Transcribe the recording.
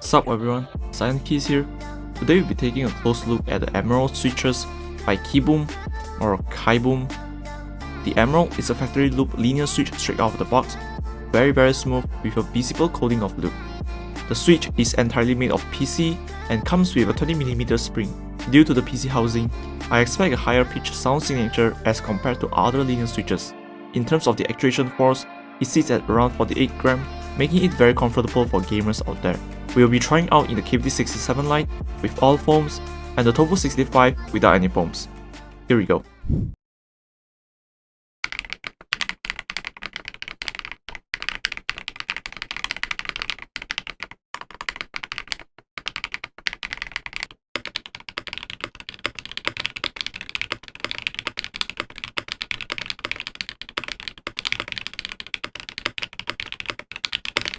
Sup everyone, Silent Keys here. Today we'll be taking a close look at the Emerald Switches by KiiBOOM or KiiBOOM. The Emerald is a factory loop linear switch straight out of the box, very smooth with a visible coating of loop. The switch is entirely made of PC and comes with a 20mm spring. Due to the PC housing, I expect a higher pitch sound signature as compared to other linear switches. In terms of the actuation force, it sits at around 48 grams, making it very comfortable for gamers out there. We will be trying out in the KiiBOOM line with all foams and the Tofu 65 without any foams. Here we go.